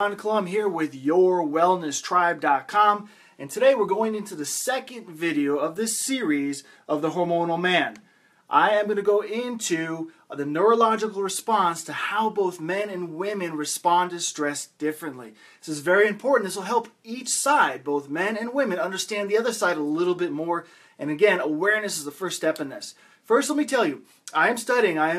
Clum here with YourWellnessTribe.com, and today we're going into the second video of this series of the Hormonal Man. I am going to go into the neurological response to how both men and women respond to stress differently. This is very important. This will help each side, both men and women, understand the other side a little bit more. And again, awareness is the first step in this. First, let me tell you, I am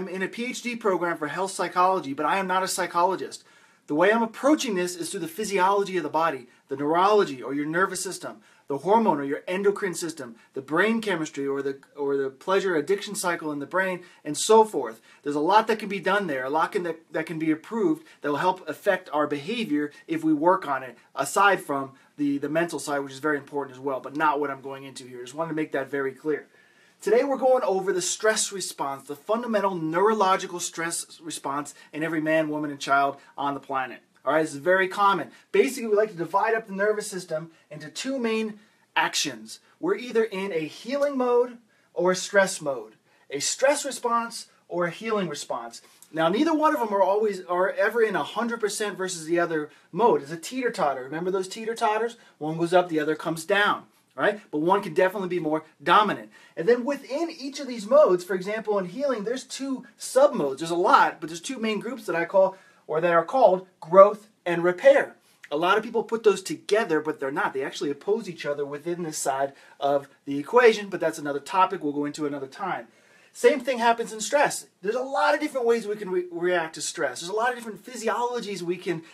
in a PhD program for health psychology, but I am not a psychologist. The way I'm approaching this is through the physiology of the body, the neurology or your nervous system, the hormone or your endocrine system, the brain chemistry or the pleasure addiction cycle in the brain, and so forth. There's a lot that can be done there, a lot that can be improved that will help affect our behavior if we work on it, aside from the mental side, which is very important as well, but not what I'm going into here. Just wanted to make that very clear. Today we're going over the stress response, the fundamental neurological stress response in every man, woman, and child on the planet. All right, this is very common. Basically, we like to divide up the nervous system into two main actions. We're either in a healing mode or a stress mode, a stress response or a healing response. Now, neither one of them are ever in 100% versus the other mode. It's a teeter-totter. Remember those teeter-totters? One goes up, the other comes down. Right? But one can definitely be more dominant. And then within each of these modes, for example, in healing, there's two sub-modes. There's a lot, but there's two main groups that I call, or that are called, growth and repair. A lot of people put those together, but they're not. They actually oppose each other within this side of the equation, but that's another topic we'll go into another time. Same thing happens in stress. There's a lot of different ways we can react to stress. There's a lot of different physiologies we can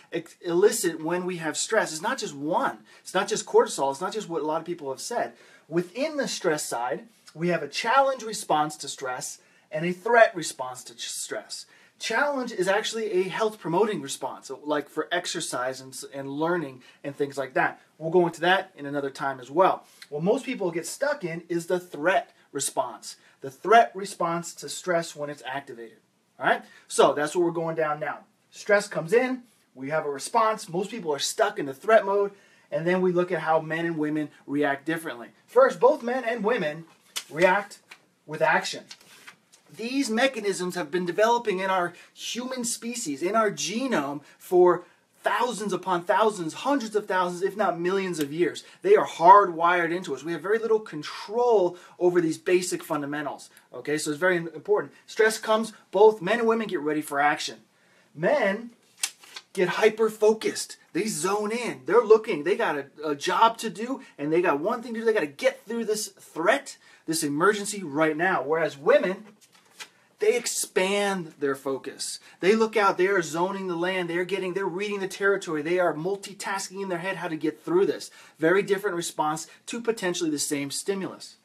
elicit when we have stress. It's not just one. It's not just cortisol. It's not just what a lot of people have said. Within the stress side, we have a challenge response to stress and a threat response to stress. Challenge is actually a health-promoting response, like for exercise and learning and things like that. We'll go into that in another time as well. What most people get stuck in is the threat response. The threat response to stress when it's activated. All right? So that's what we're going down now. Stress comes in, we have a response. Most people are stuck in the threat mode, and then we look at how men and women react differently. First, both men and women react with action. These mechanisms have been developing in our human species, in our genome, for thousands upon thousands, hundreds of thousands, if not millions of years. They are hardwired into us. We have very little control over these basic fundamentals. Okay, so it's very important. Stress comes, both men and women get ready for action. Men get hyper-focused. They zone in. They're looking. They got a job to do, and they got one thing to do. They got to get through this threat, this emergency right now. Whereas women, they expand their focus. They look out, they are zoning the land, they're reading the territory, they are multitasking in their head how to get through this. Very different response to potentially the same stimulus.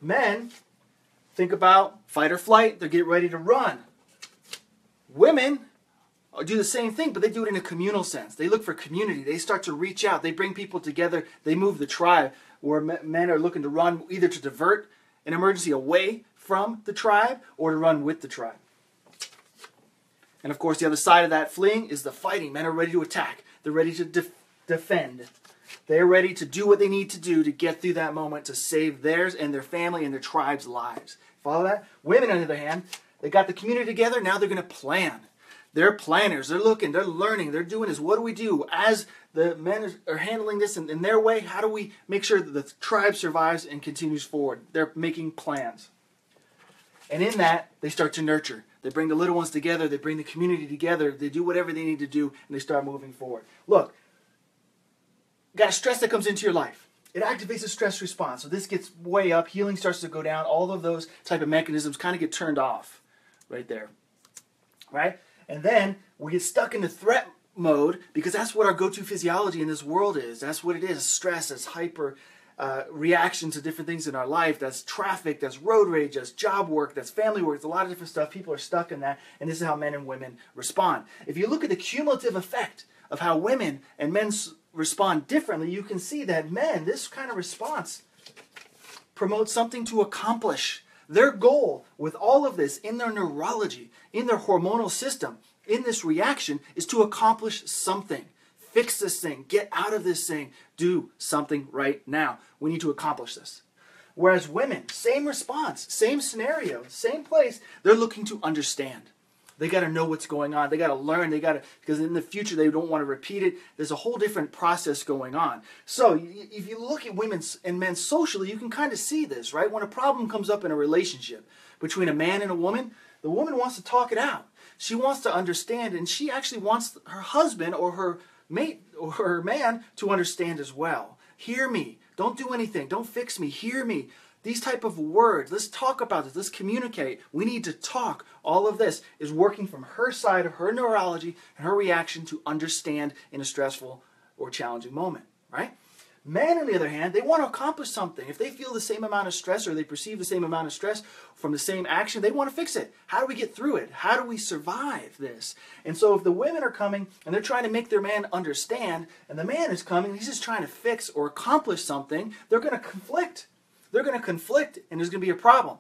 Men think about fight or flight, they get ready to run. Women do the same thing, but they do it in a communal sense. They look for community, they start to reach out, they bring people together, they move the tribe, where men are looking to run either to divert an emergency away from the tribe or to run with the tribe. And of course, the other side of that fleeing is the fighting. Men are ready to attack. They're ready to defend. They're ready to do what they need to do to get through that moment to save theirs and their family and their tribe's lives. Follow that? Women, on the other hand, they got the community together. Now they're going to plan. They're planners. They're looking. They're learning. They're doing this. What do we do? As the men are handling this in their way, how do we make sure that the tribe survives and continues forward? They're making plans. And in that, they start to nurture. They bring the little ones together. They bring the community together. They do whatever they need to do, and they start moving forward. Look, got a stress that comes into your life. It activates a stress response. So this gets way up. Healing starts to go down. All of those type of mechanisms kind of get turned off right there. Right? And then we get stuck in the threat mode because that's what our go-to physiology in this world is. That's what it is. Stress, that's hyper reaction to different things in our life. That's traffic, that's road rage, that's job work, that's family work. It's a lot of different stuff. People are stuck in that, and this is how men and women respond. If you look at the cumulative effect of how women and men respond differently, you can see that men, this kind of response promotes something to accomplish. Their goal with all of this in their neurology, in their hormonal system, in this reaction, is to accomplish something. Fix this thing. Get out of this thing. Do something right now. We need to accomplish this. Whereas women, same response, same scenario, same place, they're looking to understand. They got to know what's going on. They got to learn. Because in the future they don't want to repeat it. There's a whole different process going on. So if you look at women and men socially, you can kind of see this, right? When a problem comes up in a relationship between a man and a woman, the woman wants to talk it out. She wants to understand, and she actually wants her husband or her mate or her man to understand as well. Hear me. Don't do anything. Don't fix me. Hear me. These type of words. Let's talk about this. Let's communicate. We need to talk. All of this is working from her side of her neurology and her reaction to understand in a stressful or challenging moment, right? Men, on the other hand, they want to accomplish something. If they feel the same amount of stress or they perceive the same amount of stress from the same action, they want to fix it. How do we get through it? How do we survive this? And so if the women are coming and they're trying to make their man understand, and the man is coming and he's just trying to fix or accomplish something, they're going to conflict. They're going to conflict, and there's going to be a problem.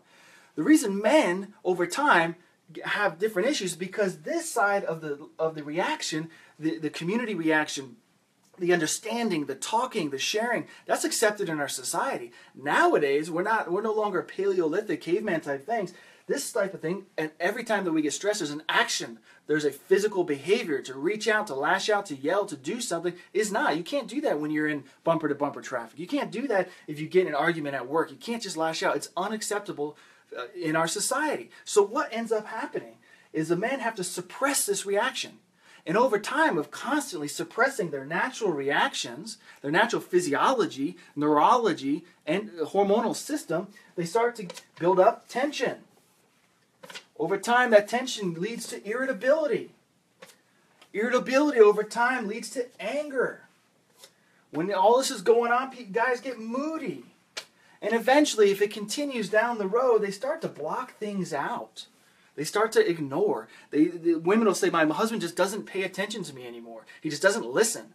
The reason men, over time, have different issues is because this side of the reaction, the community reaction, the understanding, the talking, the sharing, that's accepted in our society. Nowadays, we're no longer Paleolithic, caveman type things. This type of thing, and every time that we get stressed, there's an action. There's a physical behavior to reach out, to lash out, to yell, to do something. Is not. You can't do that when you're in bumper-to-bumper traffic. You can't do that if you get in an argument at work. You can't just lash out. It's unacceptable in our society. So what ends up happening is the men have to suppress this reaction. And over time of constantly suppressing their natural reactions, their natural physiology, neurology, and hormonal system, they start to build up tension. Over time, that tension leads to irritability. Irritability over time leads to anger. When all this is going on, guys get moody. And eventually, if it continues down the road, they start to block things out. They start to ignore. The women will say, my husband just doesn't pay attention to me anymore. He just doesn't listen.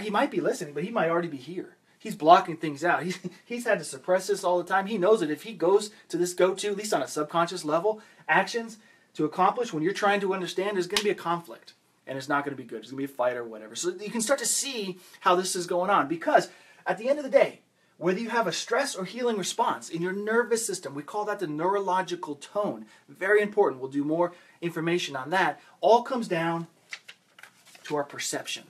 He might be listening, but he might already be here. He's blocking things out. He's had to suppress this all the time. He knows that if he goes to this go-to, at least on a subconscious level, actions to accomplish, when you're trying to understand, there's going to be a conflict. And it's not going to be good. There's going to be a fight or whatever. So you can start to see how this is going on. Because at the end of the day, whether you have a stress or healing response in your nervous system, we call that the neurological tone. Very important. We'll do more information on that. All comes down to our perception.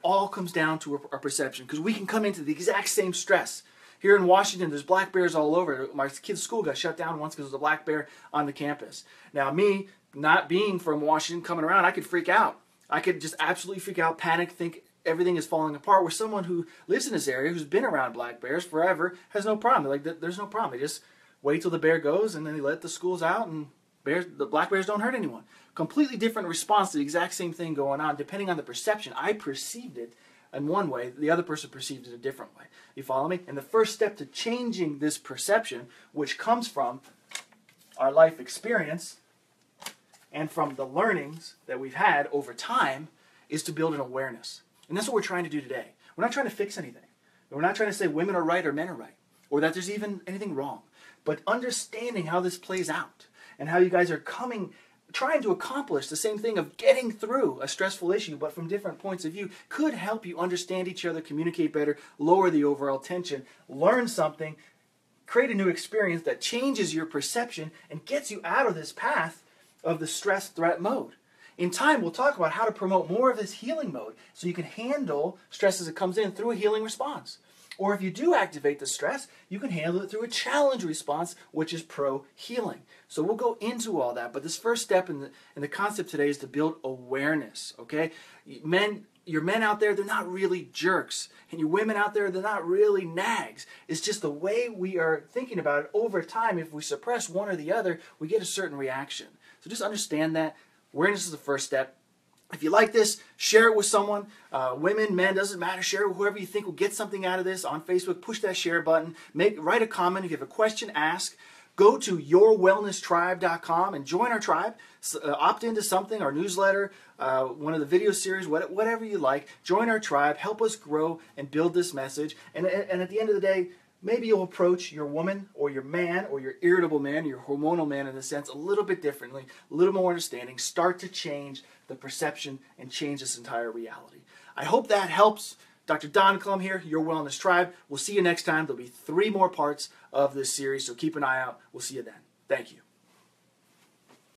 All comes down to our perception. Because we can come into the exact same stress. Here in Washington, there's black bears all over. My kid's school got shut down once because there was a black bear on the campus. Now, me, not being from Washington, coming around, I could freak out. I could just absolutely freak out, panic, think everything is falling apart. Where someone who lives in this area, who's been around black bears forever, has no problem. They're like, there's no problem. They just wait till the bear goes, and then they let the schools out, and the black bears don't hurt anyone. Completely different response to the exact same thing going on, depending on the perception. I perceived it in one way, the other person perceived it a different way. You follow me? And the first step to changing this perception, which comes from our life experience and from the learnings that we've had over time, is to build an awareness. And that's what we're trying to do today. We're not trying to fix anything. We're not trying to say women are right or men are right, or that there's even anything wrong. But understanding how this plays out and how you guys are trying to accomplish the same thing of getting through a stressful issue, but from different points of view, could help you understand each other, communicate better, lower the overall tension, learn something, create a new experience that changes your perception and gets you out of this path of the stress threat mode. In time, we'll talk about how to promote more of this healing mode so you can handle stress as it comes in through a healing response. Or if you do activate the stress, you can handle it through a challenge response, which is pro-healing. So we'll go into all that. But this first step in the concept today is to build awareness, okay? Your men out there, they're not really jerks. And your women out there, they're not really nags. It's just the way we are thinking about it over time. If we suppress one or the other, we get a certain reaction. So just understand that. Awareness is the first step. If you like this, share it with someone. Women, men, doesn't matter. Share it with whoever you think will get something out of this. On Facebook, push that share button. Write a comment. If you have a question, ask. Go to yourwellnesstribe.com and join our tribe. Opt into something, our newsletter, one of the video series, whatever you like. Join our tribe. Help us grow and build this message. And at the end of the day, maybe you'll approach your woman or your man or your irritable man, your hormonal man in a sense, a little bit differently, a little more understanding. Start to change the perception and change this entire reality. I hope that helps. Dr. Don Clum here, Your Wellness Tribe. We'll see you next time. There'll be 3 more parts of this series, so keep an eye out. We'll see you then. Thank you.